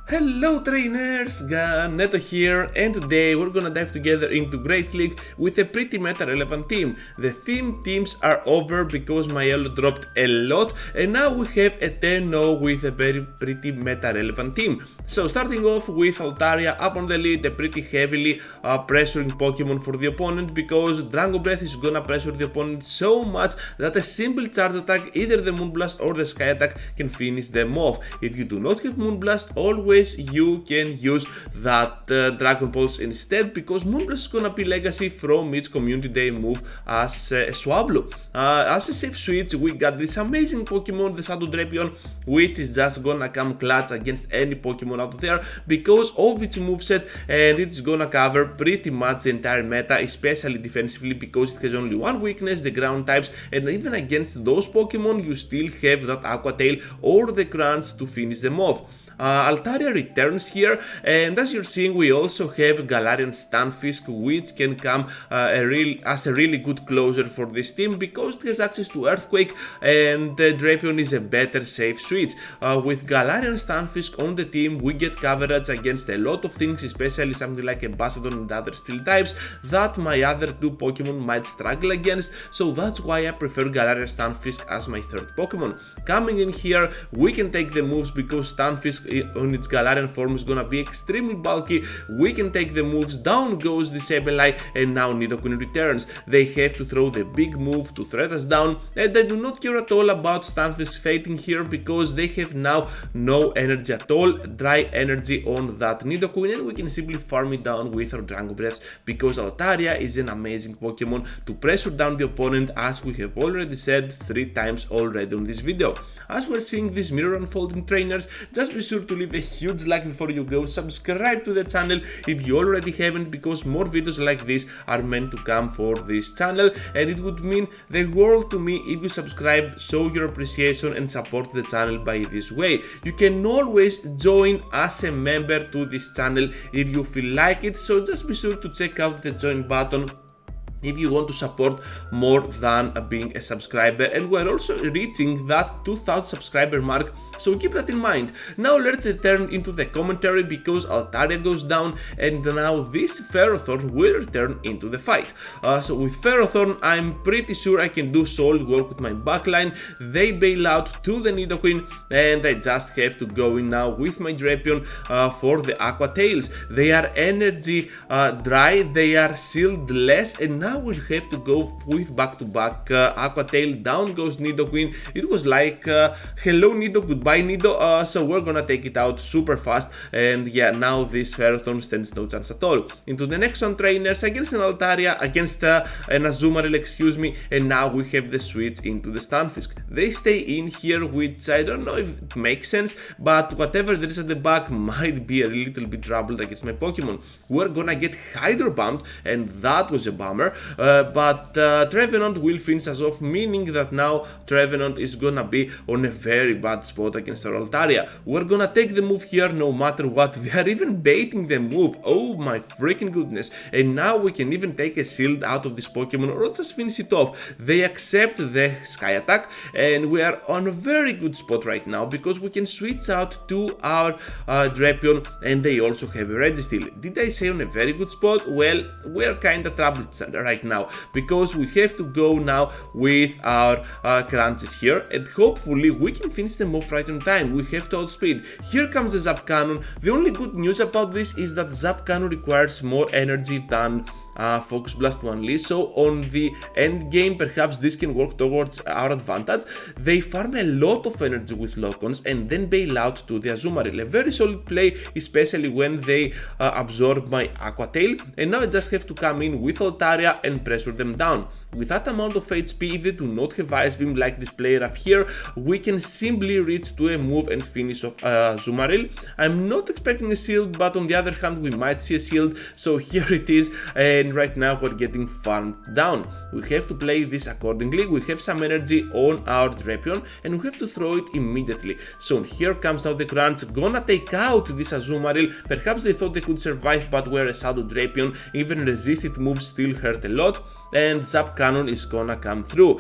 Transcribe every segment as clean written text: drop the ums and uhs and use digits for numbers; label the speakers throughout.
Speaker 1: Hello trainers, Neto here, and today we're gonna dive together into Great League with a pretty meta-relevant team. The theme teams are over because my elo dropped a lot, and now we have a 10-0 with a very pretty meta-relevant team. So starting off with Altaria up on the lead, a pretty heavily pressuring Pokemon for the opponent because Dragon Breath is gonna pressure the opponent so much that a simple charge attack, either the Moonblast or the Sky attack, can finish them off. If you do not have Moonblast, always you can use that Dragon Pulse instead, because Moonblast is gonna be legacy from its community day move as a Swablu. As a safe switch, we got this amazing Pokemon, the Shadow Drapion, which is just gonna come clutch against any Pokemon out there because of its moveset, and it's gonna cover pretty much the entire meta, especially defensively because it has only one weakness, the ground types, and even against those Pokemon you still have that Aqua Tail or the Crunch to finish them off. Altaria returns here, and as you're seeing, we also have Galarian Stunfisk, which can come as a really good closer for this team because it has access to Earthquake, and Drapion is a better safe switch. With Galarian Stunfisk on the team, we get coverage against a lot of things, especially something like a Bastiodon and other steel types that my other two Pokemon might struggle against, so that's why I prefer Galarian Stunfisk as my third Pokemon. Coming in here, we can take the moves because Stunfisk on its Galarian form is gonna be extremely bulky. We can take the moves, down goes the Sableye, and now Nidoqueen returns. They have to throw the big move to threat us down, and I do not care at all about Stunfisk fainting here because they have now no energy at all, dry energy on that Nidoqueen, and we can simply farm it down with our Dragon Breaths because Altaria is an amazing Pokemon to pressure down the opponent, as we have already said 3 times already on this video. As we're seeing this mirror unfolding, trainers, just be sure to leave a huge like before you go, subscribe to the channel if you already haven't, because more videos like this are meant to come for this channel, and it would mean the world to me if you subscribe, show your appreciation and support the channel by this way. You can always join as a member to this channel if you feel like it, so just be sure to check out the join button if you want to support more than being a subscriber, and we're also reaching that 2000 subscriber mark, so keep that in mind. Now let's return into the commentary because Altaria goes down, and now this Ferrothorn will return into the fight. So with Ferrothorn, I'm pretty sure I can do solid work with my backline. They bail out to the Nidoqueen, and I just have to go in now with my Drapion for the Aqua Tails. They are energy dry, they are shieldless, and now we'll have to go with back-to-back Aqua Tail. Down goes Nidoqueen. It was like hello Nido, goodbye Nido, so we're gonna take it out super fast, and yeah, now this Ferrothorn stands no chance at all. Into the next one, trainers, against an Altaria, against an Azumarill, excuse me, and now we have the switch into the Stunfisk. They stay in here, which I don't know if it makes sense, but whatever there is at the back might be a little bit troubled against my Pokemon. We're gonna get Hydro Bumped, and that was a bummer. But Trevenant will finish us off, meaning that now Trevenant is gonna be on a very bad spot against our Altaria. We're gonna take the move here no matter what. They are even baiting the move, oh my freaking goodness, and now we can even take a shield out of this Pokemon or just finish it off. They accept the Sky attack, and we are on a very good spot right now because we can switch out to our Drapion, and they also have a Registeel. Did I say on a very good spot? Well, we're kinda troubled right now because we have to go now with our crunches here, and hopefully we can finish them off right on time. We have to outspeed. Here comes the Zap Cannon. The only good news about this is that Zap Cannon requires more energy than Focus Blast to unleash, so on the end game perhaps this can work towards our advantage. They farm a lot of energy with Lock-ons and then bail out to the Azumarill. A very solid play, especially when they absorb my Aqua Tail, and now I just have to come in with Altaria and pressure them down. With that amount of HP, if they do not have Ice Beam like this player up here, we can simply reach to a move and finish off Azumarill. I'm not expecting a shield, but on the other hand we might see a shield, so here it is, and right now we're getting farmed down. We have to play this accordingly. We have some energy on our Drapion and we have to throw it immediately. So here comes now the Crunch, gonna take out this Azumarill. Perhaps they thought they could survive, but we're a Shadow Drapion, even resisted moves still hurt a lot, and Zap Cannon is gonna come through.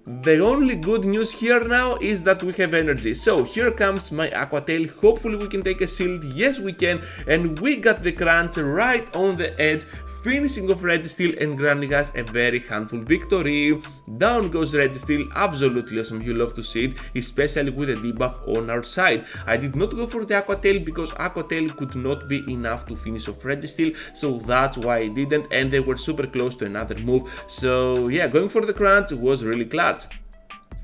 Speaker 1: The only good news here now is that we have energy. So here comes my Aqua Tail. Hopefully we can take a shield. Yes, we can. And we got the crunch right on the edge, finishing off Registeel and granting us a very handful victory. Down goes Registeel. Absolutely awesome. You love to see it, especially with a debuff on our side. I did not go for the Aqua Tail because Aqua Tail could not be enough to finish off Registeel. So that's why I didn't. And they were super close to another move. So yeah, going for the crunch was really clutch.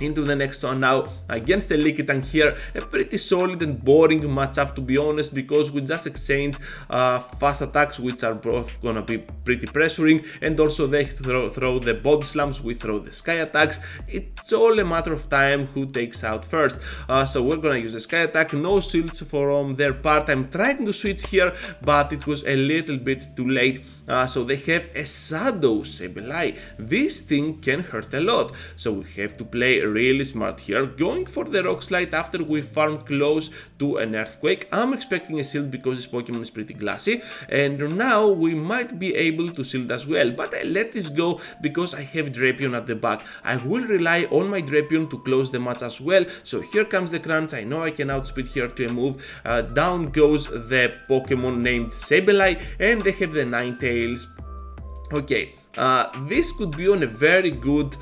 Speaker 1: Into the next one now against the Lickitung here, a pretty solid and boring matchup to be honest, because we just exchange fast attacks which are both gonna be pretty pressuring, and also they throw the body slams, we throw the sky attacks. It's all a matter of time who takes out first. So we're gonna use the sky attack, no shields from their part. I'm trying to switch here but it was a little bit too late. So they have a Shadow Sableye. This thing can hurt a lot, so we have to play really smart here, going for the Rock Slide after we farm close to an Earthquake. I'm expecting a shield because this Pokemon is pretty glassy, and now we might be able to shield as well, but I let this go because I have Drapion at the back. I will rely on my Drapion to close the match as well. So here comes the crunch. I know I can outspeed here to a move. Down goes the Pokemon named Sableye, and they have the Ninetales. Okay, this could be on a very good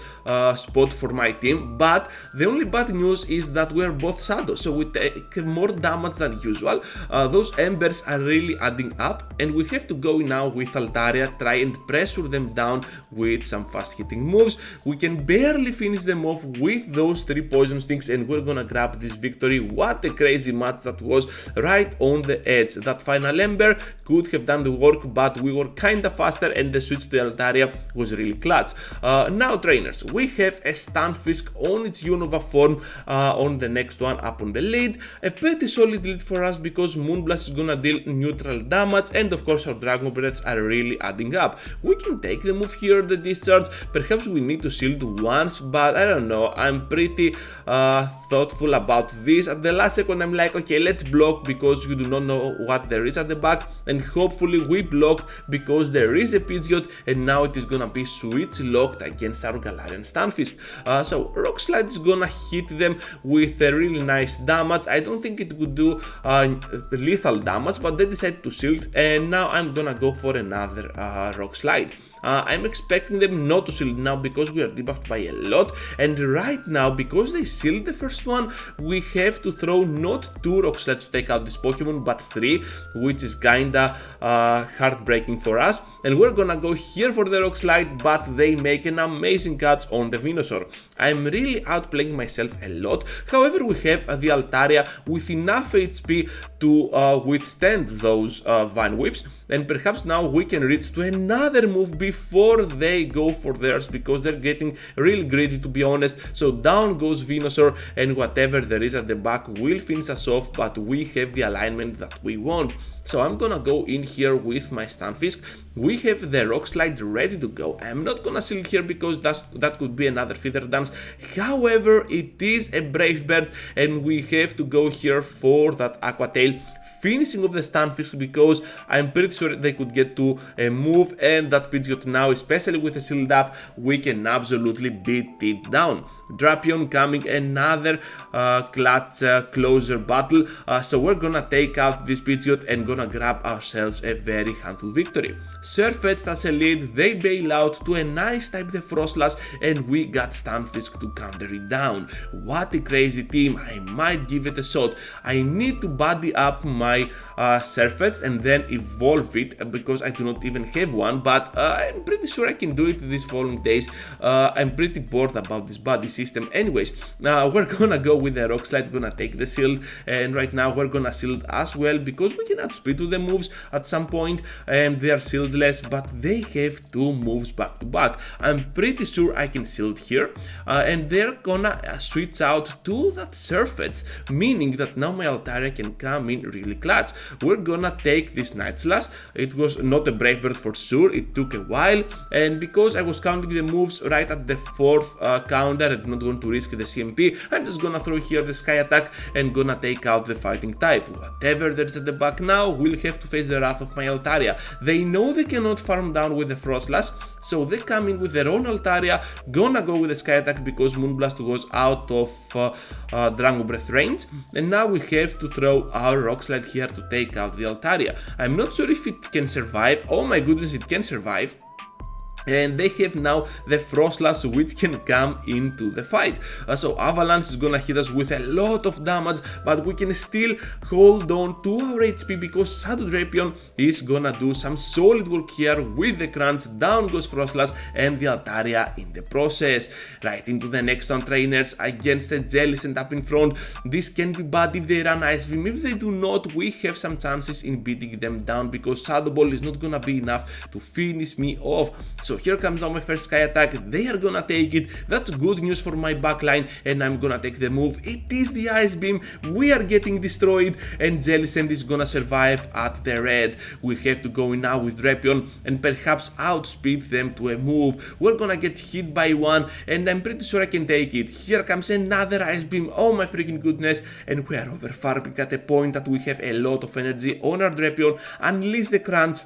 Speaker 1: spot for my team, but the only bad news is that we are both Shadow, so we take more damage than usual. Those embers are really adding up, and we have to go now with Altaria, try and pressure them down with some fast hitting moves. We can barely finish them off with those 3 poison stings, and we're gonna grab this victory. What a crazy match that was, right on the edge. That final ember could have done the work, but we were kinda faster, and the switch to Altaria was really clutch. Now trainers, we have a Stunfisk on its Unova form on the next one up on the lead. A pretty solid lead for us because Moonblast is gonna deal neutral damage, and of course our Dragon Breaths are really adding up. We can take the move here, the discharge. Perhaps we need to shield once, but I don't know. I'm pretty thoughtful about this. At the last second I'm like, okay, let's block because you do not know what there is at the back, and hopefully we blocked because there is a Pidgeot, and now it is gonna be switch locked against our Galarian Stunfisk. So Rock Slide is gonna hit them with a really nice damage. I don't think it would do lethal damage, but they decided to shield, and now I'm gonna go for another Rock Slide. I'm expecting them not to shield now because we are debuffed by a lot, and right now because they sealed the first one, we have to throw not 2 Rock Slides to take out this Pokemon but 3, which is kinda heartbreaking for us. And we're gonna go here for the Rock Slide, but they make an amazing catch on the Venusaur. I'm really outplaying myself a lot. However, we have the Altaria with enough HP to withstand those Vine Whips, and perhaps now we can reach to another move before they go for theirs, because they're getting really greedy, to be honest. So down goes Venusaur, and whatever there is at the back will finish us off, but we have the alignment that we want. So I'm gonna go in here with my Stunfisk. We have the Rock Slide ready to go. I'm not gonna shield here because that could be another Feather Dance. However, it is a Brave Bird, and we have to go here for that Aqua Tail, finishing off the Stunfisk because I'm pretty sure they could get to a move, and that Pidgeot now, especially with a shield up, we can absolutely beat it down. Drapion coming, another clutch closer battle. So we're gonna take out this Pidgeot and gonna grab ourselves a very handful victory. Sirfetch'd as a lead, they bail out to a nice type the Frostlass, and we got Stunfisk to counter it down. What a crazy team. I might give it a shot. I need to buddy up my Sirfetch'd and then evolve it because I do not even have one, but I'm pretty sure I can do it these following days. I'm pretty bored about this buddy system. Anyways, we're gonna go with the Rock Slide, gonna take the shield, and right now we're gonna shield as well because we can outspeed to the moves at some point, and they are shieldless, but they have 2 moves back to back. I'm pretty sure I can shield here, and they're gonna switch out to that Sirfetch'd, meaning that now my Altaria can come in really clutch. We're gonna take this Night Slash. It was not a Brave Bird for sure, it took a while, and because I was counting the moves right at the 4th counter, I did not want to risk the CMP. I'm just gonna throw here the Sky Attack and gonna take out the fighting type. Whatever there's at the back now will have to face the wrath of my Altaria. They know they cannot farm down with the Frostlass, so they come in with their own Altaria, gonna go with the Sky Attack because Moonblast was out of Dragon Breath range, and now we have to throw our Rock Slide here to take out the Altaria. I'm not sure if it can survive. Oh my goodness, it can survive. And they have now the Frostlass, which can come into the fight. So Avalanche is gonna hit us with a lot of damage, but we can still hold on to our HP because Shadow Drapion is gonna do some solid work here with the crunch. Down goes Frostlass and the Altaria in the process. Right into the next one, trainers against the Jellicent up in front. This can be bad if they run Ice Beam. If they do not, we have some chances in beating them down because Shadow Ball is not gonna be enough to finish me off. So here comes now my first Sky Attack. They are gonna take it. That's good news for my backline, and I'm gonna take the move. It is the Ice Beam. We are getting destroyed, and Jellicent is gonna survive at the red. We have to go in now with Drapion and perhaps outspeed them to a move. We're gonna get hit by one, and I'm pretty sure I can take it. Here comes another Ice Beam. Oh my freaking goodness, and we are over farming at a point that we have a lot of energy on our Drapion. Unleash the crunch.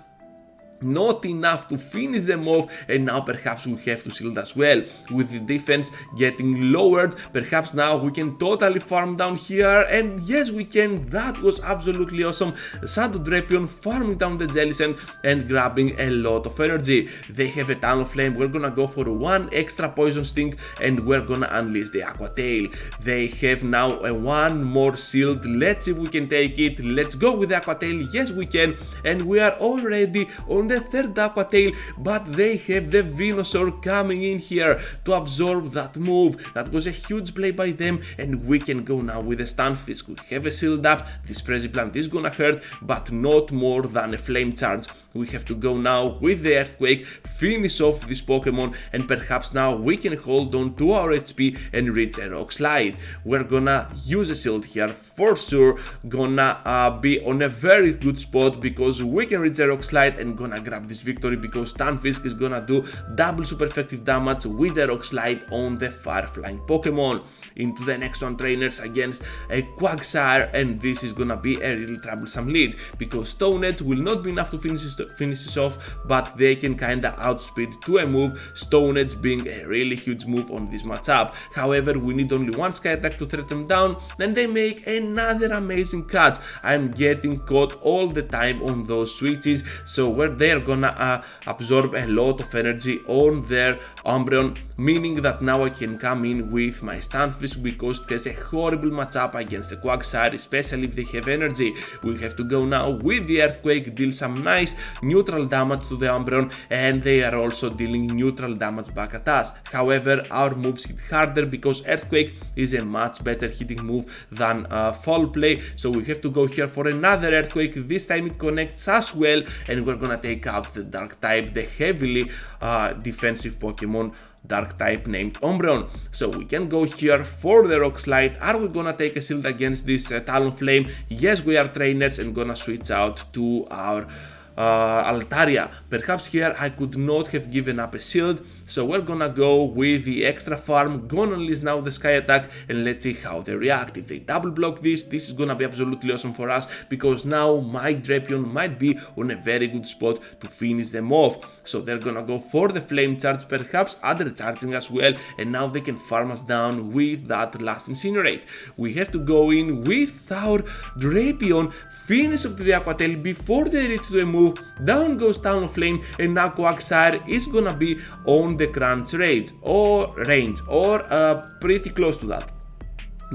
Speaker 1: Not enough to finish them off, and now perhaps we have to shield as well. With the defense getting lowered, perhaps now we can totally farm down here, and yes we can. That was absolutely awesome. Shadow Drapion farming down the Jellicent and grabbing a lot of energy. They have a Talon Flame. We're gonna go for one extra Poison Sting and we're gonna unleash the Aqua Tail. They have now a one more shield. Let's see if we can take it. Let's go with the Aqua Tail. Yes we can, and we are already on the 3rd Aqua Tail, but they have the Venusaur coming in here to absorb that move. That was a huge play by them, and we can go now with the Stunfisk. We have a shield up. This Frenzy Plant is gonna hurt, but not more than a Flame Charge. We have to go now with the Earthquake, finish off this Pokemon, and perhaps now we can hold on to our HP and reach a Rock Slide. We're gonna use a shield here for sure. Gonna be on a very good spot because we can reach a Rock Slide and gonna grab this victory because Stunfisk is gonna do double super effective damage with the Rock Slide on the far flying Pokemon. Into the next one, trainers against a Quagshire, and this is gonna be a really troublesome lead because Stone Edge will not be enough to finish this off, but they can kinda outspeed to a move, Stone Edge being a really huge move on this matchup. However, we need only one Sky Attack to threat them down, and they make another amazing catch. I'm getting caught all the time on those switches, so where they're gonna absorb a lot of energy on their Umbreon, meaning that now I can come in with my Stunfisk because it has a horrible matchup against the Quagshire, especially if they have energy. We have to go now with the Earthquake, deal some nice neutral damage to the Umbreon, and they are also dealing neutral damage back at us. However, our moves hit harder because Earthquake is a much better hitting move than Foul Play, so we have to go here for another Earthquake. This time it connects as well, and we're gonna take out the Dark type, the heavily defensive Pokemon Dark type named Umbreon. So we can go here for the Rock Slide. Are we gonna take a shield against this Talon Flame? Yes, we are, trainers, and gonna switch out to our Altaria. Perhaps here I could not have given up a shield, so we're gonna go with the extra farm, gonna unleash now the Sky Attack, and let's see how they react. If they double block this is gonna be absolutely awesome for us because now my Drapion might be on a very good spot to finish them off. So they're gonna go for the Flame Charge, perhaps other charging as well, and now they can farm us down with that last Incinerate. We have to go in with our Drapion, finish off the Aqua Tail before they reach to a move. Down goes Talon Flame, and now Quagshire is gonna be on the crunch range or pretty close to that.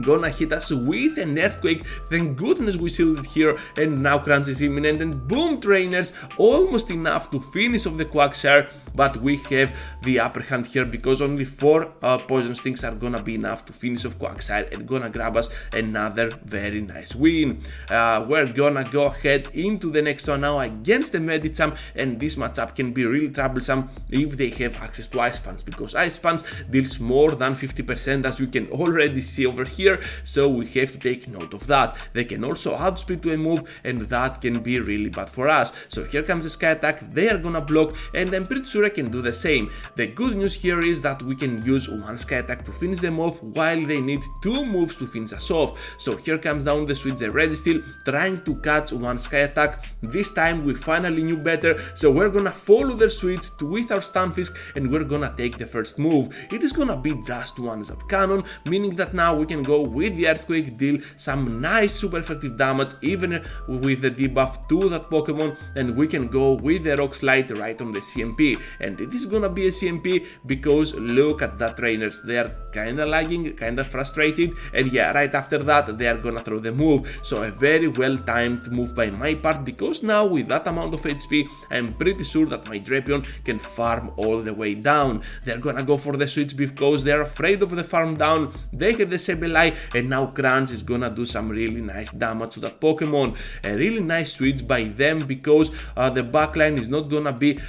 Speaker 1: Gonna hit us with an Earthquake. Thank goodness we shielded here, and now crunch is imminent, and boom, trainers, almost enough to finish off the Quagshire, but we have the upper hand here because only 4 Poison Stings are gonna be enough to finish off Quagshire and gonna grab us another very nice win. We're gonna go ahead into the next one now against the Medicham, and this matchup can be really troublesome if they have access to Ice Punch because Ice Punch deals more than 50%, as you can already see over here. here, so we have to take note of that. They can also outspeed to a move, and that can be really bad for us. So here comes the Sky Attack, they are gonna block, and I'm pretty sure I can do the same. The good news here is that we can use one Sky Attack to finish them off while they need two moves to finish us off. So here comes down the switch, the Red Steel, trying to catch one Sky Attack. This time we finally knew better, so we're gonna follow their switch with our Stunfisk, and we're gonna take the first move. It is gonna be just one Zap Cannon, meaning that now we can go with the Earthquake, deal some nice super effective damage even with the debuff to that Pokemon, and we can go with the Rock Slide right on the CMP. And it is gonna be a CMP because look at that, trainers, they are kinda lagging, kinda frustrated, and yeah, right after that they are gonna throw the move. So a very well timed move by my part, because now with that amount of HP I'm pretty sure that my Drapion can farm all the way down. They're gonna go for the switch because they're afraid of the farm down. They have the Sableye, and now Crunch is gonna do some really nice damage to that Pokemon. A really nice switch by them because the backline is not gonna be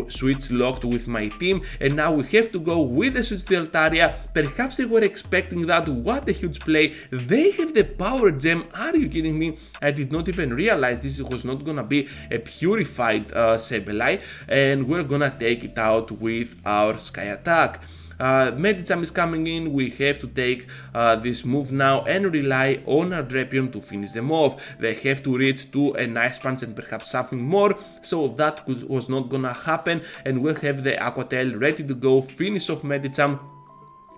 Speaker 1: switch locked with my team, and now we have to go with the switch to Altaria. Perhaps they were expecting that. What a huge play. They have the Power Gem. Are you kidding me? I did not even realize this was not gonna be a purified Sableye, and we're gonna take it out with our Sky Attack. Medicham is coming in, we have to take this move now and rely on our Drapion to finish them off. They have to reach to an Ice Punch and perhaps something more, so that was not gonna happen, and we'll have the Aqua Tail ready to go, finish off Medicham.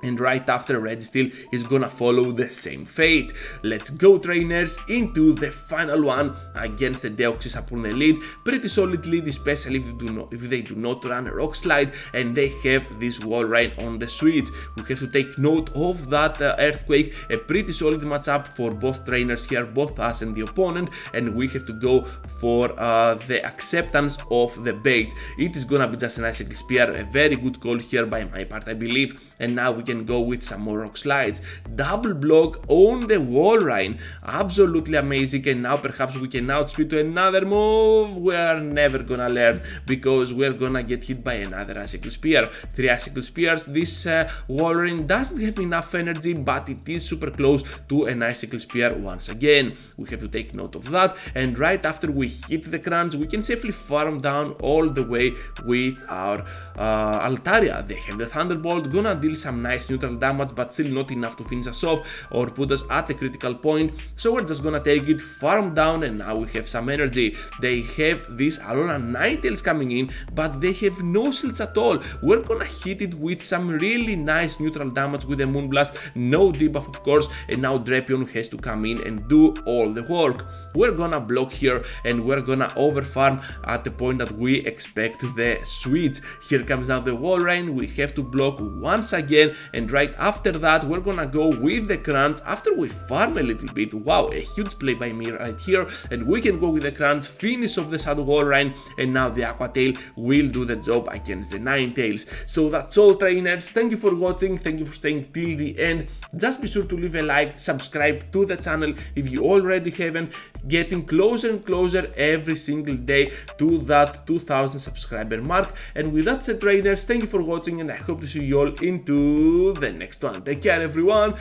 Speaker 1: And right after, Red Steel is gonna follow the same fate. Let's go, trainers, into the final one against the Deoxys upon the lead. Pretty solid lead, especially if they do not run a Rock Slide and they have this Wall Ride on the switch. We have to take note of that Earthquake. A pretty solid matchup for both trainers here, both us and the opponent, and we have to go for the acceptance of the bait. It is gonna be just an Icicle Spear, a very good call here by my part, I believe. And now we can go with some more Rock Slides. Double block on the Wall Ride, absolutely amazing. And now perhaps we can outspeed to another move. We are never gonna learn because we're gonna get hit by another Icicle Spear. 3 Icicle Spears. This Wall Ride doesn't have enough energy, but it is super close to an Icicle Spear once again. We have to take note of that, and right after we hit the Crunch, we can safely farm down all the way with our Altaria. They have the Thunderbolt, gonna deal some nice neutral damage, but still not enough to finish us off or put us at a critical point, so we're just gonna take it, farm down, and now we have some energy. They have this Alola Ninetales coming in, but they have no shields at all. We're gonna hit it with some really nice neutral damage with a Moonblast, no debuff of course, and now Drapion has to come in and do all the work. We're gonna block here, and we're gonna overfarm at the point that we expect the switch. Here comes now the Wall Ride, we have to block once again, and right after that we're gonna go with the Crunch after we farm a little bit. Wow, a huge play by me right here, and we can go with the Crunch, finish off the Shadow Wall Ride, and now the Aqua Tail will do the job against the Ninetales. So that's all, trainers. Thank you for watching, thank you for staying till the end. Just be sure to leave a like, subscribe to the channel if you already haven't. Getting closer and closer every single day to that 2000 subscriber mark. And with that said, trainers, thank you for watching, and I hope to see you all into the next one. Take care, everyone.